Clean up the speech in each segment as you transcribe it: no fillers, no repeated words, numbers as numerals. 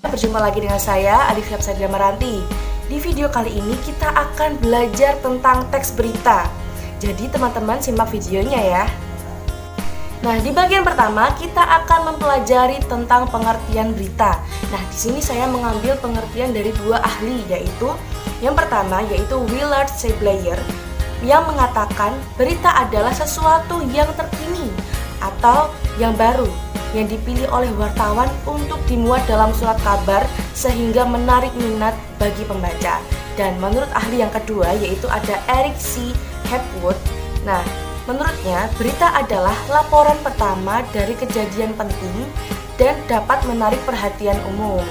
Berjumpa lagi dengan saya, Adif Syapsadia Maranti. Di video kali ini kita akan belajar tentang teks berita. Jadi teman-teman simak videonya ya. Nah, di bagian pertama kita akan mempelajari tentang pengertian berita. Nah, di sini saya mengambil pengertian dari dua ahli, yaitu yang pertama yaitu Willard Seblayer yang mengatakan berita adalah sesuatu yang terkini atau yang baru yang dipilih oleh wartawan untuk dimuat dalam surat kabar sehingga menarik minat bagi pembaca. Dan menurut ahli yang kedua yaitu ada Eric C. Hepwood. Nah, menurutnya berita adalah laporan pertama dari kejadian penting dan dapat menarik perhatian umum.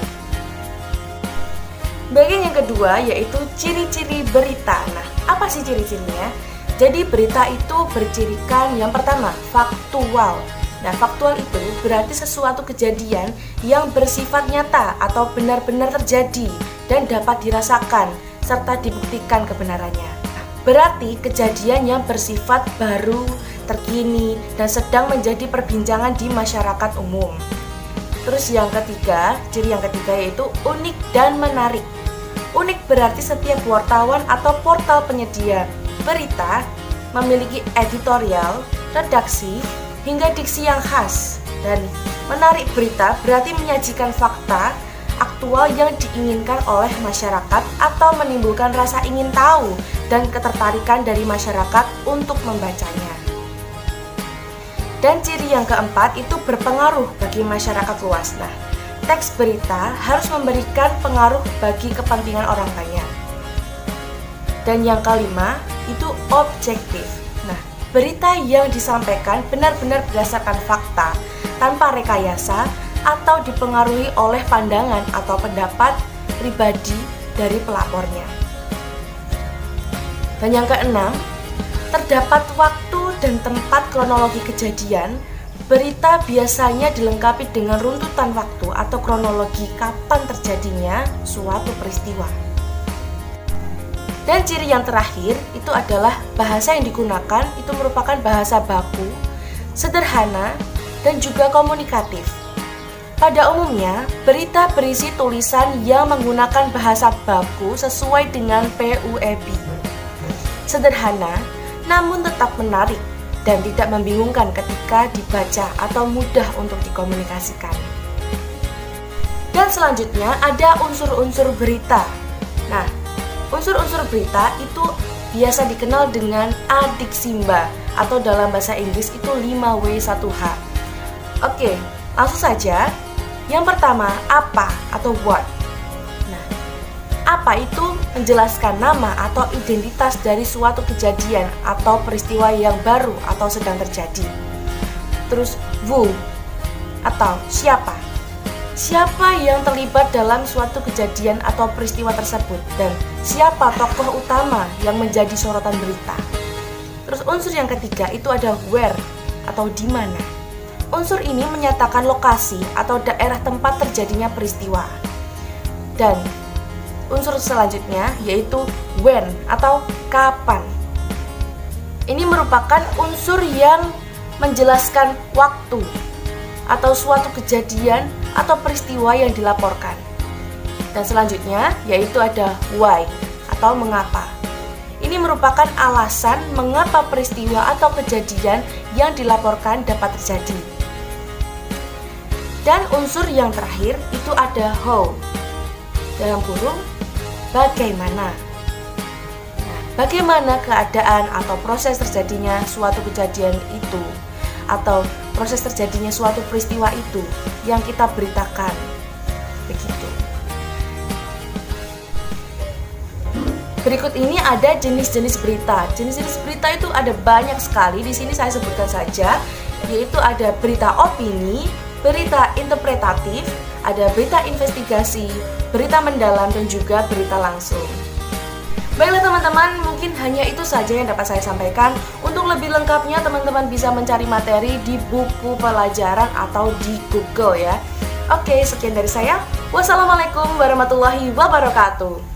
Bagian yang kedua yaitu ciri-ciri berita. Nah, apa sih ciri-cirinya? Jadi berita itu bercirikan yang pertama, faktual. Nah, faktual itu berarti sesuatu kejadian yang bersifat nyata atau benar-benar terjadi dan dapat dirasakan serta dibuktikan kebenarannya. Berarti kejadian yang bersifat baru, terkini, dan sedang menjadi perbincangan di masyarakat umum. Terus yang ketiga, ciri yang ketiga yaitu unik dan menarik. Unik berarti setiap wartawan atau portal penyedia berita memiliki editorial, redaksi, hingga diksi yang khas. Dan menarik berita berarti menyajikan fakta aktual yang diinginkan oleh masyarakat atau menimbulkan rasa ingin tahu dan ketertarikan dari masyarakat untuk membacanya. Dan ciri yang keempat itu berpengaruh bagi masyarakat luas. Nah, teks berita harus memberikan pengaruh bagi kepentingan orang banyak. Dan yang kelima itu objektif. Nah, berita yang disampaikan benar-benar berdasarkan fakta, tanpa rekayasa atau dipengaruhi oleh pandangan atau pendapat pribadi dari pelapornya. Dan yang keenam, terdapat waktu dan tempat kronologi kejadian. Berita biasanya dilengkapi dengan runtutan waktu atau kronologi kapan terjadinya suatu peristiwa. Dan ciri yang terakhir itu adalah bahasa yang digunakan itu merupakan bahasa baku, sederhana, dan juga komunikatif. Pada umumnya, berita berisi tulisan yang menggunakan bahasa baku sesuai dengan PUEB. Sederhana, namun tetap menarik dan tidak membingungkan ketika dibaca atau mudah untuk dikomunikasikan. Dan selanjutnya ada unsur-unsur berita. Nah, unsur-unsur berita itu biasa dikenal dengan adiksimba atau dalam bahasa Inggris itu 5W1H. Oke, langsung saja. Yang pertama, apa atau what. Nah, apa itu menjelaskan nama atau identitas dari suatu kejadian atau peristiwa yang baru atau sedang terjadi. Terus who atau siapa. Siapa yang terlibat dalam suatu kejadian atau peristiwa tersebut dan siapa tokoh utama yang menjadi sorotan berita. Terus unsur yang ketiga itu ada where atau di mana. Unsur ini menyatakan lokasi atau daerah tempat terjadinya peristiwa. Dan unsur selanjutnya yaitu when atau kapan. Ini merupakan unsur yang menjelaskan waktu atau suatu kejadian atau peristiwa yang dilaporkan. Dan selanjutnya yaitu ada why atau mengapa. Ini merupakan alasan mengapa peristiwa atau kejadian yang dilaporkan dapat terjadi. Dan unsur yang terakhir itu ada how, dalam kurung bagaimana. Nah, bagaimana keadaan atau proses terjadinya suatu kejadian itu atau proses terjadinya suatu peristiwa itu yang kita beritakan. Begitu. Berikut ini ada jenis-jenis berita. Jenis-jenis berita itu ada banyak sekali. Di sini saya sebutkan saja, yaitu ada berita opini, berita interpretatif, ada berita investigasi, berita mendalam, dan juga berita langsung. Baiklah teman-teman, mungkin hanya itu saja yang dapat saya sampaikan. Untuk lebih lengkapnya teman-teman bisa mencari materi di buku pelajaran atau di Google ya. Oke, sekian dari saya. Wassalamualaikum warahmatullahi wabarakatuh.